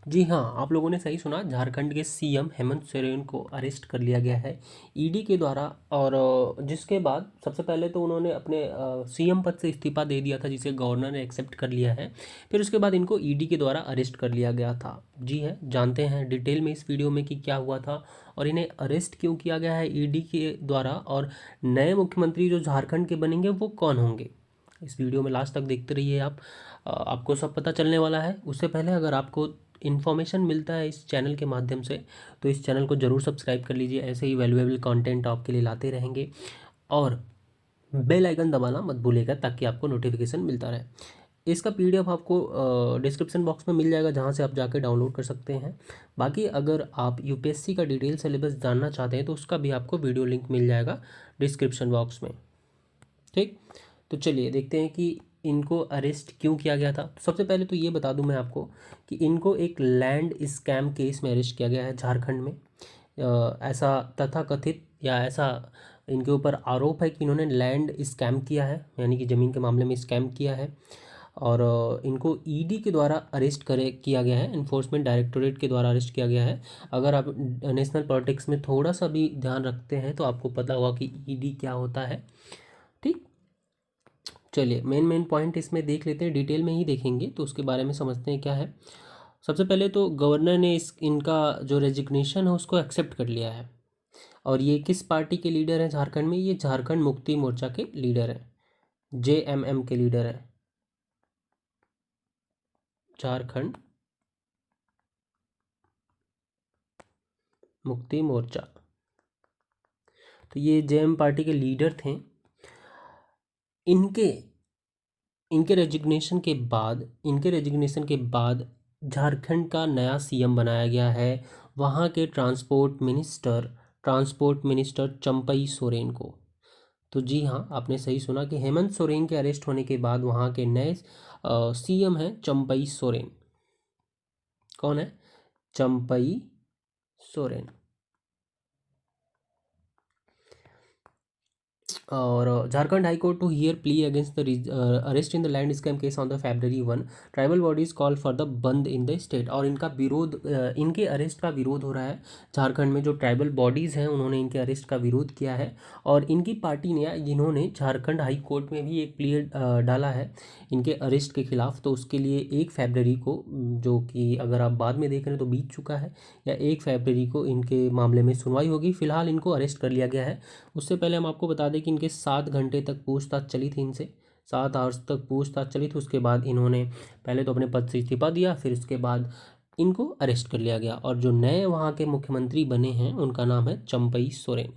जी हाँ, आप लोगों ने सही सुना। झारखंड के सीएम हेमंत सोरेन को अरेस्ट कर लिया गया है ईडी के द्वारा। और जिसके बाद सबसे पहले तो उन्होंने अपने सीएम पद से इस्तीफा दे दिया था, जिसे गवर्नर ने एक्सेप्ट कर लिया है। फिर उसके बाद इनको ईडी के द्वारा अरेस्ट कर लिया गया था। जी है, जानते हैं डिटेल में इस वीडियो में कि क्या हुआ था और इन्हें अरेस्ट क्यों किया गया है ईडी के द्वारा, और नए मुख्यमंत्री जो झारखंड के बनेंगे वो कौन होंगे। इस वीडियो में लास्ट तक देखते रहिए आप, आपको सब पता चलने वाला है। उससे पहले अगर आपको इन्फॉर्मेशन मिलता है इस चैनल के माध्यम से, तो इस चैनल को ज़रूर सब्सक्राइब कर लीजिए। ऐसे ही वैल्यूएबल कंटेंट आपके लिए लाते रहेंगे, और बेल आइकन दबाना मत भूलिएगा ताकि आपको नोटिफिकेशन मिलता रहे। इसका पीडीएफ आपको डिस्क्रिप्शन बॉक्स में मिल जाएगा, जहां से आप जाके डाउनलोड कर सकते हैं। बाकी अगर आप यूपीएससी का डिटेल सिलेबस जानना चाहते हैं तो उसका भी आपको वीडियो लिंक मिल जाएगा डिस्क्रिप्शन बॉक्स में। ठीक, तो चलिए देखते हैं कि इनको अरेस्ट क्यों किया गया था। तो सबसे पहले तो ये बता दूं मैं आपको कि इनको एक लैंड स्कैम केस में अरेस्ट किया गया है झारखंड में। ऐसा तथाकथित या ऐसा इनके ऊपर आरोप है कि इन्होंने लैंड स्कैम किया है, यानी कि ज़मीन के मामले में स्कैम किया है। और इनको ईडी के द्वारा अरेस्ट करे किया गया है, इन्फोर्समेंट डायरेक्टोरेट के द्वारा अरेस्ट किया गया है। अगर आप नेशनल पॉलिटिक्स में थोड़ा सा भी ध्यान रखते हैं तो आपको पता होगा कि ईडी क्या होता है। ठीक, चलिए मेन मेन पॉइंट इसमें देख लेते हैं, डिटेल में ही देखेंगे तो उसके बारे में समझते हैं क्या है। सबसे पहले तो गवर्नर ने इनका जो रेजिग्नेशन है उसको एक्सेप्ट कर लिया है। और ये किस पार्टी के लीडर हैं झारखंड में? ये झारखंड मुक्ति मोर्चा के लीडर हैं, जेएमएम के लीडर हैं, झारखंड मुक्ति मोर्चा। तो ये जेएम पार्टी के लीडर थे। इनके इनके रेजिग्नेशन के बाद झारखंड का नया सीएम बनाया गया है, वहाँ के ट्रांसपोर्ट मिनिस्टर चंपई सोरेन को। तो जी हाँ, आपने सही सुना कि हेमंत सोरेन के अरेस्ट होने के बाद वहाँ के नए सीएम हैं चंपई सोरेन। कौन है? चंपई सोरेन। और Jharkhand High Court to hear plea against the arrest in the land scam case on the February 1 tribal bodies call for the bandh in the state. और इनका विरोध, इनके अरेस्ट का विरोध हो रहा है झारखंड में। जो ट्राइबल बॉडीज़ हैं उन्होंने इनके अरेस्ट का विरोध किया है, और इनकी पार्टी ने, जिन्होंने झारखंड हाई कोर्ट में भी एक प्ली डाला है इनके अरेस्ट के खिलाफ। तो उसके लिए 1 फरवरी को, जो कि अगर आप बाद में देख रहे हैं तो बीत चुका है, या 1 फरवरी को इनके मामले में सुनवाई होगी। फिलहाल इनको अरेस्ट कर लिया गया है। उससे पहले हम आपको बता दें कि इनके 7 घंटे तक पूछताछ चली थी, इनसे 7 आवर्स तक पूछताछ चली थी। उसके बाद इन्होंने पहले तो अपने पद से इस्तीफा दिया, फिर उसके बाद इनको अरेस्ट कर लिया गया। और जो नए वहाँ के मुख्यमंत्री बने हैं उनका नाम है चंपई सोरेन।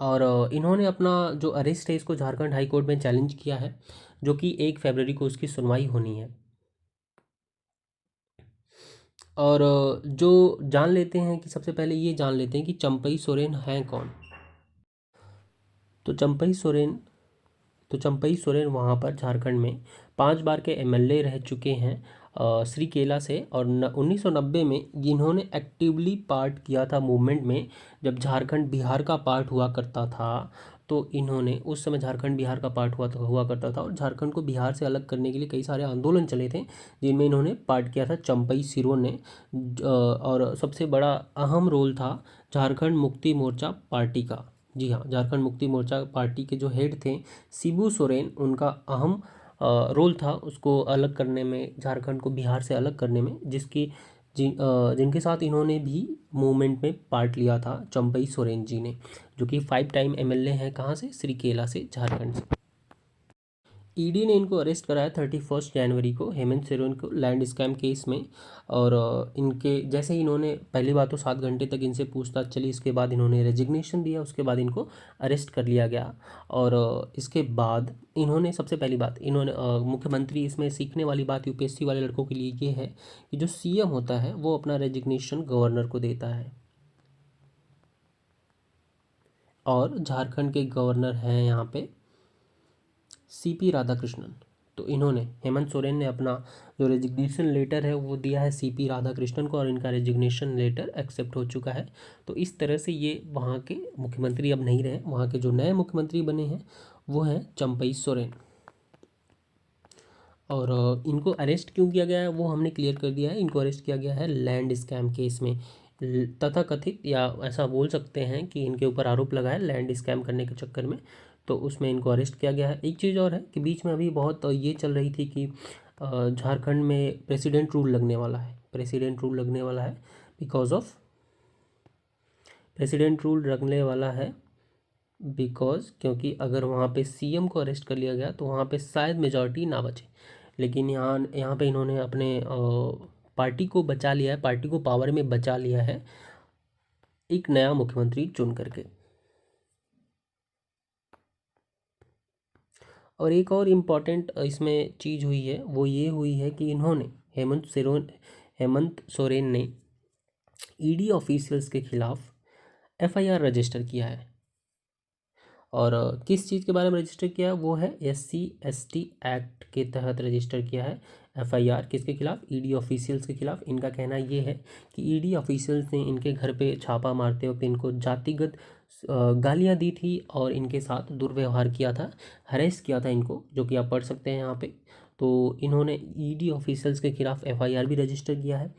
और इन्होंने अपना जो अरेस्ट है इसको झारखंड हाई कोर्ट में चैलेंज किया है, जो कि 1 फरवरी को उसकी सुनवाई होनी है। और जो जान लेते हैं कि सबसे पहले ये जान लेते हैं कि चंपई सोरेन हैं कौन। तो चंपई सोरेन तो चंपई सोरेन वहाँ पर झारखंड में 5 बार के एमएलए रह चुके हैं श्रीकेला से। और 1990 में इन्होंने एक्टिवली पार्ट किया था मूवमेंट में, जब झारखंड बिहार का पार्ट हुआ करता था। तो इन्होंने उस समय झारखंड बिहार का पार्ट हुआ करता था, और झारखंड को बिहार से अलग करने के लिए कई सारे आंदोलन चले थे, जिनमें इन्होंने पार्ट किया था चंपई सोरेन ने। और सबसे बड़ा अहम रोल था झारखंड मुक्ति मोर्चा पार्टी का। जी हाँ, झारखंड मुक्ति मोर्चा पार्टी के जो हेड थे शिबू सोरेन, उनका अहम रोल था उसको अलग करने में, झारखंड को बिहार से अलग करने में, जिनके साथ इन्होंने भी मूवमेंट में पार्ट लिया था चंपई सोरेन जी ने, जो कि 5 टाइम एमएलए हैं। कहाँ से? श्रीकेला से, झारखंड से। ईडी ने इनको अरेस्ट कराया 31 जनवरी को, हेमंत सोरेन को, लैंड स्कैम केस में। और इनके जैसे ही इन्होंने, पहली बात तो 7 घंटे तक इनसे पूछताछ चली, इसके बाद इन्होंने रेजिग्नेशन दिया, उसके बाद इनको अरेस्ट कर लिया गया। और इसके बाद इन्होंने, सबसे पहली बात इन्होंने मुख्यमंत्री, इसमें सीखने वाली बात यूपीएससी वाले लड़कों के लिए ये है कि जो सीएम होता है वो अपना रेजिग्नेशन गवर्नर को देता है। और झारखंड के गवर्नर हैं यहाँ पे सीपी राधाकृष्णन। तो इन्होंने, हेमंत सोरेन ने अपना जो रेजिग्नेशन लेटर है वो दिया है सीपी राधाकृष्णन को, और इनका रेजिग्नेशन लेटर एक्सेप्ट हो चुका है। तो इस तरह से ये वहाँ के मुख्यमंत्री अब नहीं रहे। वहाँ के जो नए मुख्यमंत्री बने हैं वो हैं चंपई सोरेन। और इनको अरेस्ट क्यों किया गया है वो हमने क्लियर कर दिया है। इनको अरेस्ट किया गया है लैंड स्कैम केस में, तथा कथित या ऐसा बोल सकते हैं कि इनके ऊपर आरोप लगा है लैंड स्कैम करने के चक्कर में, तो उसमें इनको अरेस्ट किया गया है। एक चीज़ और है कि बीच में अभी बहुत ये चल रही थी कि झारखंड में प्रेसिडेंट रूल लगने वाला है, प्रेसिडेंट रूल लगने वाला है बिकॉज ऑफ प्रेसिडेंट रूल लगने वाला है बिकॉज क्योंकि अगर वहाँ पे सीएम को अरेस्ट कर लिया गया तो वहाँ पे शायद मेजॉरिटी ना बचे, लेकिन यहाँ यहाँ पे इन्होंने अपने पार्टी को बचा लिया है, पार्टी को पावर में बचा लिया है एक नया मुख्यमंत्री चुन करके। और एक और इम्पॉर्टेंट इसमें चीज़ हुई है वो ये हुई है कि इन्होंने हेमंत सोरेन ने ईडी ऑफिशियल्स के खिलाफ एफआईआर रजिस्टर किया है। और किस चीज़ के बारे में रजिस्टर किया है वो है SC/ST एक्ट के तहत रजिस्टर किया है एफआईआर। किसके खिलाफ? ईडी ऑफिशियल्स के खिलाफ। इनका कहना ये है कि ईडी ऑफिशियल्स ने इनके घर पे छापा मारते वक्त इनको जातिगत गालियाँ दी थी और इनके साथ दुर्व्यवहार किया था, हरेस किया था इनको, जो कि आप पढ़ सकते हैं यहाँ पे। तो इन्होंने ईडी ऑफिशियल्स के खिलाफ एफआईआर भी रजिस्टर किया है।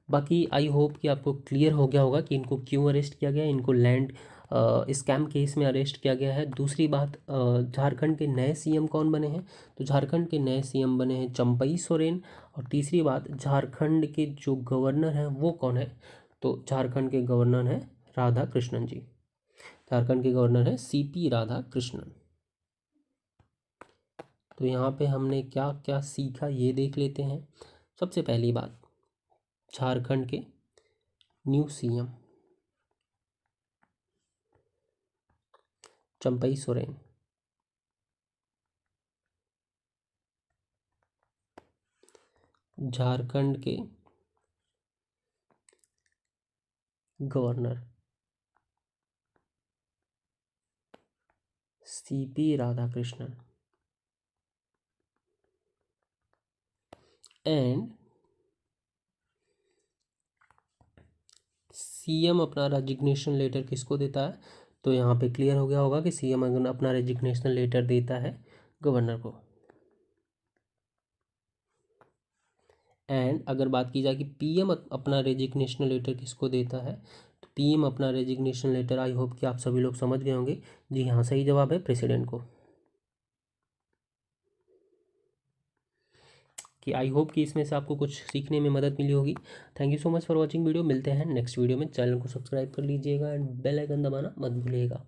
बाकी आई होप कि आपको क्लियर हो गया होगा कि इनको क्यों अरेस्ट किया गया, इनको लैंड स्कैम केस में अरेस्ट किया गया है। दूसरी बात, झारखंड के नए सीएम कौन बने हैं? तो झारखंड के नए सीएम बने हैं चंपई सोरेन। और तीसरी बात, झारखंड के जो गवर्नर हैं वो कौन है? तो झारखंड के गवर्नर हैं राधा कृष्णन जी। झारखंड के गवर्नर हैं CP राधा कृष्णन। तो यहाँ पे हमने क्या क्या सीखा ये देख लेते हैं। सबसे पहली बात, झारखंड के न्यू सीएम चंपई सोरेन। झारखंड के governor CP Radhakrishnan. And CM अपना रेजिग्नेशन लेटर किसको देता है? तो यहाँ पे क्लियर हो गया होगा कि सीएम अगर अपना रेजिग्नेशन लेटर देता है गवर्नर को। एंड अगर बात की जाए कि पीएम अपना रेजिग्नेशन लेटर किसको देता है, तो पीएम अपना रेजिग्नेशन लेटर, आई होप कि आप सभी लोग समझ गए होंगे। जी हाँ, सही जवाब है प्रेसिडेंट को। कि आई होप कि इसमें से आपको कुछ सीखने में मदद मिली होगी। Thank you so much for watching video. मिलते हैं नेक्स्ट वीडियो में। चैनल को सब्सक्राइब कर लीजिएगा एंड बेल आइकन दबाना मत भूलिएगा।